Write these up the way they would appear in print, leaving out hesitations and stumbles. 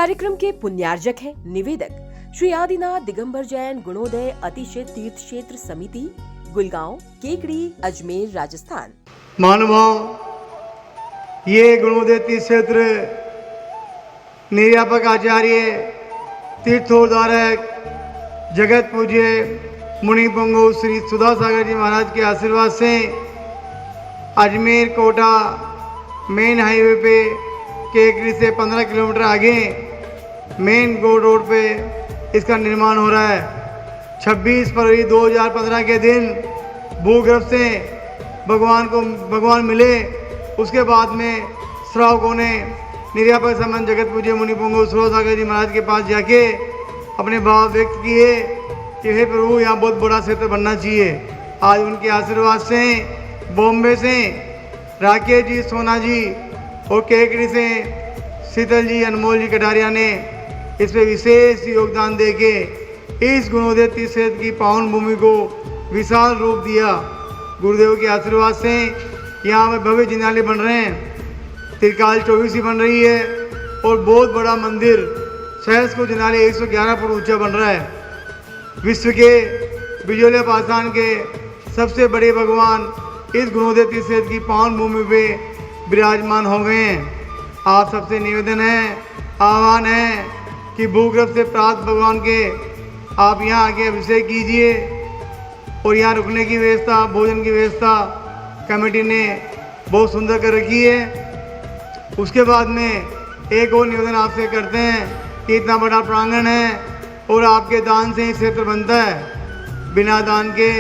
कार्यक्रम के पुण्यार्जक हैं निवेदक श्री आदिनाथ दिगंबर जैन गुणोदय अतिशय तीर्थ क्षेत्र समिति, गुलगांव, केकड़ी, अजमेर, राजस्थान। महानुभाव, ये गुणोदय तीर्थ क्षेत्र निर्यापक आचार्य तीर्थोद्धारक जगत पूज्य मुनि पुंगु श्री सुधा सागर जी महाराज के आशीर्वाद से अजमेर कोटा मेन हाईवे पे केकड़ी से 15 किलोमीटर आगे मेन रोड पे इसका निर्माण हो रहा है। 26 फरवरी 2015 के दिन भूगर्भ से भगवान मिले। उसके बाद में श्रावकों ने निर्यापक संबंध जगत पूज्य मुनि पुंगु सुधा सागर जी महाराज के पास जाके अपने भाव व्यक्त किए कि हे प्रभु, यहाँ बहुत बड़ा क्षेत्र बनना चाहिए। आज उनके आशीर्वाद से बॉम्बे से राकेश जी, सोना जी और केकड़ी से शीतल जी, अनमोल जी कटारिया ने इसमें विशेष योगदान देके इस गुणोदय तीर्थ क्षेत्र की पावन भूमि को विशाल रूप दिया। गुरुदेव के आशीर्वाद से यहाँ में भव्य जिनालय बन रहे हैं, त्रिकाल 24 बन रही है और बहुत बड़ा मंदिर सहस को जिनालय 111 फुट ऊंचा बन रहा है। विश्व के बिजोले पाषाण के सबसे बड़े भगवान इस गुणोदय तीर्थ क्षेत्र की पावन भूमि पे विराजमान हो गए हैं। आप सबसे निवेदन है, आह्वान है कि भूगर्भ से प्राप्त भगवान के आप यहाँ आके अभिषेक कीजिए और यहाँ रुकने की व्यवस्था, भोजन की व्यवस्था कमेटी ने बहुत सुंदर कर रखी है। उसके बाद में एक और निवेदन आपसे करते हैं कि इतना बड़ा प्रांगण है और आपके दान से ही क्षेत्र बनता है। बिना दान के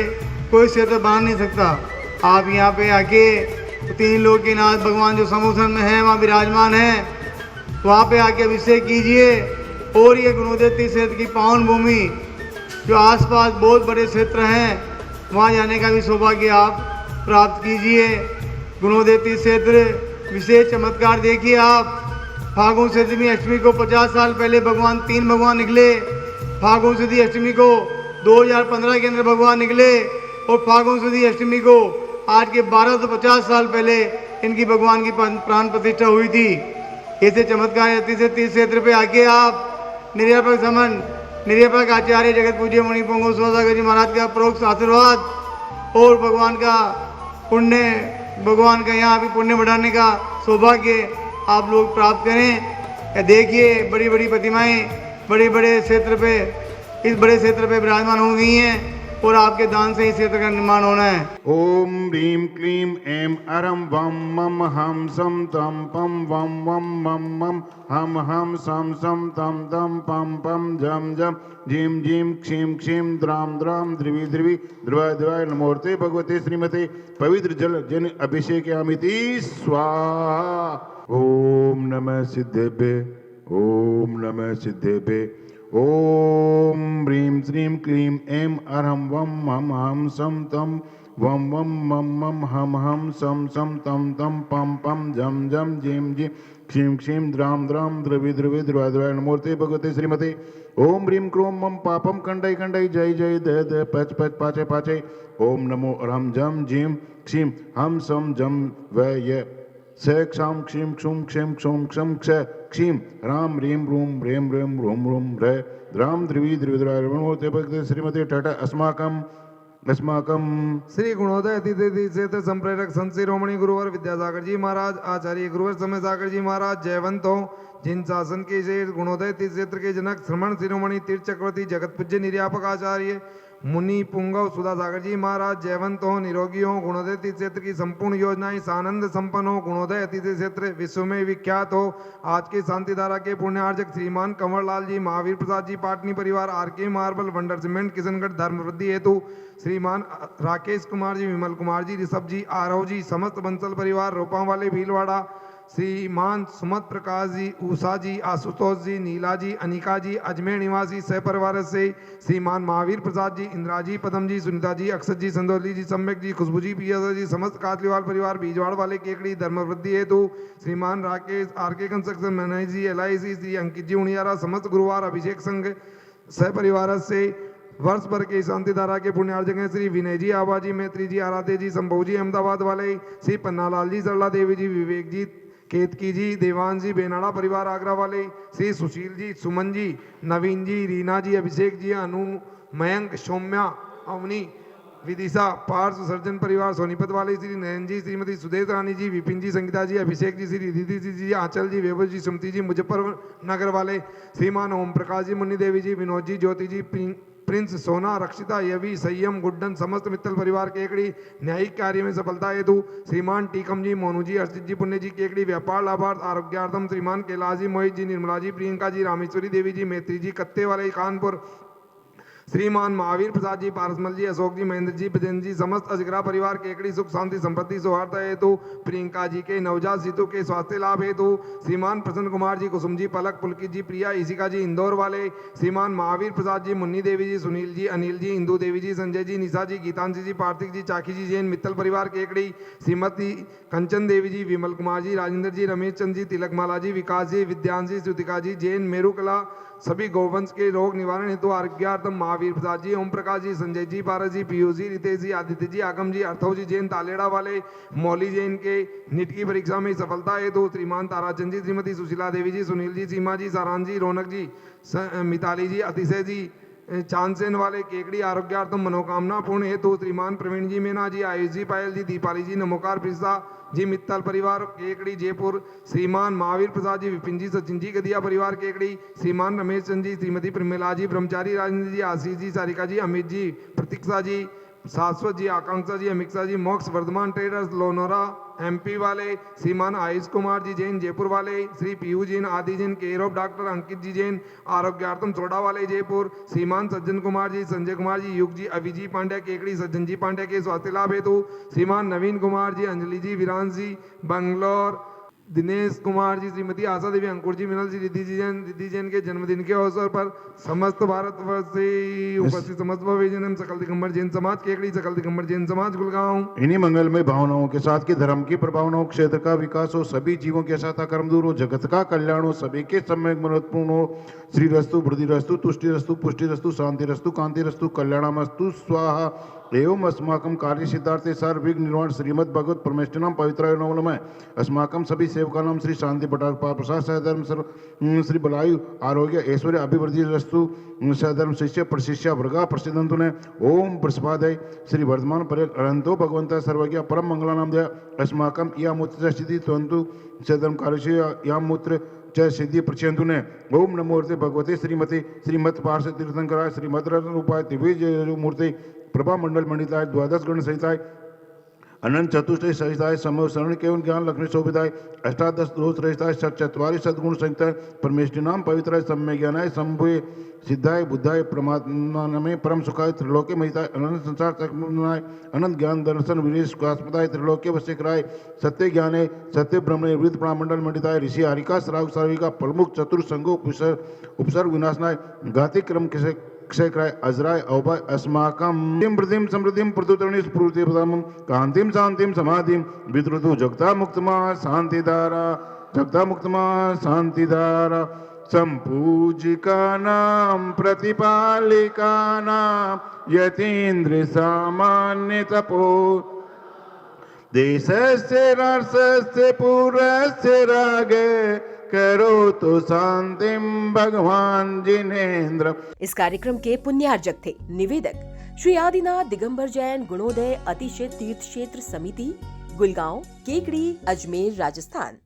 कोई क्षेत्र बना नहीं सकता। आप यहाँ पे आके 3 लोक के नाथ भगवान जो समुद्र में है वहाँ विराजमान है, वहाँ पे आके अभिषेक कीजिए और ये गुणोदय तीर्थ क्षेत्र की पावन भूमि जो आसपास बहुत बड़े क्षेत्र हैं वहाँ जाने का भी सौभाग्य आप प्राप्त कीजिए। गुणोदय तीर्थ क्षेत्र विशेष चमत्कार देखिए आप। फागुन सदी अष्टमी को 50 साल पहले तीन भगवान निकले। फागुन सदी अष्टमी को 2015 के अंदर भगवान निकले और फागुन सदी अष्टमी को आज के 1250 साल पहले इनकी भगवान की प्राण प्रतिष्ठा हुई थी। ऐसे चमत्कार तीर्थ क्षेत्र पे आके आप निर्यापक आचार्य जगत पूज्य मुनि पुंगु सुधा सागर जी महाराज का परोक्ष आशीर्वाद और भगवान का यहाँ भी पुण्य बढ़ाने का सौभाग्य आप लोग प्राप्त करें। देखिए बड़ी बड़ी प्रतिमाएं बड़े क्षेत्र पे, इस बड़े क्षेत्र पे विराजमान हो गई हैं और आपके दान से इस क्षेत्र का निर्माण होना है। ओम ह्रीं क्लीं ऐं अरं वं मम हम सम तम पम वम वम मम मम हम सम सम तम तम पम पम जम जम जीम जीम क्षीम क्षीम द्राम द्राम ध्रुवी ध्रुवी ध्रुवाय ध्रुवाय नमोर्ते भगवते श्रीमते पवित्र जल जन अभिषेकयामिति स्वाहा। ओम नमः सिद्धेभ्य, ओम नमः सिद्धेभ्य। ओम ह्रीं श्रीं क्लीं ऐं अरहं वं मम हम सम तम वम वम मम मम हम सम सम तम तम पम पम जम जम जीम जीम क्षीम क्षीम द्राम द्राम द्रवि द्रवि ध्रुवाय ध्रुवाय नमोर्ते भगवते श्रीमते। ओम ह्रीं क्रोम मम पापम खंडय खंडय जय जय दय दय पच पच पाचे पाचे। ओम नमो अरहं जम जीम क्षीम हम सम जम वय स क्षाम क्षीम क्षुम क्षीम क्षुम क्षम क्ष क्षीम राम ह्रीं रूम रेम रेम रोम रोम रे द्राम ध्रुवी ध्रुविद्राय नमोर्ते भगवते श्रीमते टाटा अस्माकम श्री गुणोदय अतिथि क्षेत्र संप्रेरक संत शिरोमणि गुरुवर विद्यासागर जी महाराज, आचार्य गुरुवर समय सागर जी महाराज जयवंत हो। जिन शासन के शेर गुणोदय तीर्थ क्षेत्र के जनक श्रमण शिरोमणि तीर्थ चक्रवर्ती जगत पूज्य निर्यापक आचार्य मुनि पुंगव सुधा सागर जी महाराज जयवंत हो, निरोगी हो। गुणोदय तीर्थ क्षेत्र की संपूर्ण योजनाएं सानंद संपन्न हो। गुणोदय अतिथि क्षेत्र विश्व में विख्यात हो। आज के शांति धारा के पुण्यार्जक श्रीमान कंवरलाल जी, महावीर प्रसाद जी पाटनी परिवार, RK marble, wonder cement Kishangarh धर्म वृद्धि हेतु श्रीमान राकेश कुमार जी, विमल कुमार जी, ऋषभ जी, आरव जी, समस्त बंसल परिवार, रोपा वाले भीलवाड़ा, श्रीमान सुमत प्रकाश जी, उषा जी, आशुतोष जी, नीला जी, अनिका जी, अजमेर निवासी सह परिवार से श्रीमान महावीर प्रसाद जी, इंदिरा जी, पदम जी, सुनीता जी, अक्षत जी, संदोली जी, सम्यक जी, खुशबू जी, पिया जी, समस्त कातलीवाल परिवार, बीजवाड़ वाले केकड़ी धर्म वृद्धि हेतु श्रीमान राकेश आरके कंस्ट्रक्शन मैनेज जी, LIC श्री अंकित जी उनियारा, समस्त गुरुवार अभिषेक संघ सह परिवार से वर्ष भर के शांति धारा के पुण्यार्जक हैं श्री विनय जी, आबाजी, मैत्री जी, आराध्य जी, संभव जी, अहमदाबाद वाले, श्री पन्नालाल जी, सरला देवी जी, विवेक जी, केतकी जी, देवांश जी, बेनाड़ा परिवार आगरा वाले, श्री सुशील जी, सुमन जी, नवीन जी, रीना जी, अभिषेक जी, अनु, मयंक, सौम्या, अवनी, विदिशा, पार्थ सर्जन परिवार सोनीपत वाले, श्री नयन जी, श्रीमती सुदेश रानी जी, विपिन जी, संगीता जी, अभिषेक जी, श्री रिद्धि जी, आंचल जी, वैभव जी, सुमति जी, मुजफ्फरनगर वाले, श्रीमान ओम प्रकाश जी, मुन्नी देवी जी, विनोद जी, ज्योति जी, प्रिंस, सोना, रक्षिता, यवी, संयम, गुड्डन, समस्त मित्तल परिवार केकड़ी, न्यायिक कार्य में सफलता हेतु श्रीमान टीकम जी, मोनू जी, अर्षित जी, पुण्य जी केकड़ी, व्यापार लाभार्थ आरोग्यार्थम श्रीमान कैलाश जी, मोहित जी, निर्मला जी, प्रियंका जी, रामेश्वरी देवी जी, मैत्री जी, कत्ते वाले कानपुर, श्रीमान महावीर प्रसाद जी, पारसमल जी, अशोक जी, महेंद्र जी, विजेंद्र जी, समस्त अजगरा परिवार केकड़ी, सुख शांति संपत्ति सौहार्द हेतु प्रियंका जी के नवजात शिशु के स्वास्थ्य लाभ हेतु श्रीमान प्रसन्न कुमार जी, कुसुम जी, पलक, पुलकित जी, प्रिया, ईशिका जी, इंदौर वाले, श्रीमान महावीर प्रसाद जी, मुन्नी देवी जी, सुनील जी, अनिल जी, इंदू देवी जी, संजय जी, निशा जी, गीतांशी जी, पार्थिक जी, चाकी जी, जैन मित्तल परिवार केकड़ी, श्रीमती कंचन देवी जी, विमल कुमार जी, राजेंद्र जी, रमेश चंद जी, तिलकमाला जी, विकास जी, विद्यांशी, श्रुतिका जी, जैन मेरुकला, सभी गौवंश के रोग निवारण हेतु आरोग्यार्थम महावीर प्रसाद जी, ओम प्रकाश जी, संजय जी, पारस जी, पीयूष जी, रितेश जी, आदित्य जी, आगम जी, अर्थव जी, जैन तालेड़ा वाले, मौली जैन के नीट की परीक्षा में सफलता हेतु श्रीमान ताराचंद जी, श्रीमती सुशीला देवी जी, सुनील जी, सीमा जी, सारांश जी, रौनक जी, मिताली जी, अतिशय जी, चांदसेन वाले केकड़ी आरोग्यार्थम मनोकामना पूर्ण हेतु श्रीमान प्रवीण जी, मीना जी, आयुष जी, पायल जी, दीपाली जी, नमोकार पिस्सा जी, मित्तल परिवार केकड़ी जयपुर, श्रीमान महावीर प्रसाद जी, विपिन जी, सचिन जी, गदिया परिवार केकड़ी, श्रीमान रमेश चंद जी, श्रीमती प्रमिला जी, ब्रह्मचारी राजेंद्र जी, आशीष जी, सारिका जी, अमित जी, प्रतीक्षा जी, शाश्वत जी, आकांक्षा जी, अमिक्षा जी, मोक्ष वर्धमान ट्रेडर्स लोनोरा एमपी वाले, श्रीमान आयुष कुमार जी जैन जयपुर वाले, Shri Piyu Jain, Adi Jain, care of doctor Ankit ji Jain, Arogyartham soda वाले जयपुर, श्रीमान सज्जन कुमार जी, संजय कुमार जी, युग जी, अभि जी पांड्या केकड़ी, सज्जन जी पांड्या के स्वास्थ्य लाभ हेतु श्रीमान नवीन कुमार जी, अंजलि जी, विरांश जी, बंगलोर, दिनेश कुमार जी, श्रीमती आशा देवी, अंकुर जी, मिनल जी, रिद्धि जैन के जन्मदिन के अवसर पर समस्त भारतवर्ष से उपस्थित समस्त भविजन सकल दिगंबर जैन समाज केकड़ी, सकल दिगंबर जैन समाज गुड़गांव। इन्हीं मंगलमय भावनाओं के साथ की धर्म की प्रभावना हो, क्षेत्र का विकास हो, सभी जीवों के साथ कर्म दूर हो, जगत का कल्याण हो, सभी के सम्यक मनोत्पूर्ण हो, श्री रस्तु, वृद्धि रस्तु, तुष्टि रस्तु, पुष्टि रस्तु, शांति रस्तु, कांति रस्तु, कल्याणमस्तु स्वाहा एवं अस्माकं कार्य सिद्धार्थे सर्वविघ्न निर्वाण श्रीमद् भगवत परमेष्ठिनाम पवित्राय नमः। अस्माकं सभी सेवकानां श्री शांति पटार प्रसाद सहधर्म सर्व श्री बलायु आरोग्य ऐश्वर्य अभिवृद्धि रस्तु सहधर्म शिष्य प्रशिष्य वर्गा प्रसिद्धंतु ने ओम प्रसपादय श्री वर्धमान पर्यक अनंतो भगवंत सर्वज्ञ परम मंगलानाम दया अस्माकं या मूत्र सिद्धि त्वंतु सहधर्म कार्यस्य या मूत्र च सिद्धि प्रचयंतु ने ओम नमोर्ते भगवते श्रीमती श्रीमत् पार्ष तीर्थंकराय श्रीमद रत्न रूपाय दिव्य मूर्ति प्रभा मंडल मंडिताय द्वादश गण सहिताय अनंत चतुष्टय सहिताय समूह शरण केवल ज्ञान लक्ष्मी शोभिताय अष्टादश दोष रहिताय चत्वारि सद्गुण संहिताय परमेष्टि नाम पवित्राय सम्य ज्ञानाय संभुय सिद्धाय बुद्धाय परमात्मा में परम सुखाय त्रिलोके महिताय अनंत संसार तकनाय अनंत ज्ञान दर्शन विरेश कास्पदाय त्रिलोके वशिकराय सत्य ज्ञाने सत्य ब्रह्मणे वृद्ध प्रामंडल मंडिताय ऋषि हरिका श्राव सार्विका प्रमुख चतुर संगो उपसर्ग विनाशनाय घाति क्रम क्षयक्राय अजराय औभय अस्माकं प्रतिम समृद्धिं प्रतुतरणि स्फूर्ति प्रदामं कांतिम शांतिम समाधिम विद्रुतु जगता मुक्तमा शांतिधारा जगता मुक्तमा शांतिधारा संपूजिकानां प्रतिपालिकानां यतीन्द्र सामान्य तपो देशस्य राष्ट्रस्य पुरस्य रागे करो तो शांतिम भगवान जिनेन्द्र। इस कार्यक्रम के पुण्यार्जक थे निवेदक श्री आदिनाथ दिगंबर जैन गुणोदय अतिशय तीर्थ क्षेत्र समिति, गुलगांव, केकड़ी, अजमेर, राजस्थान।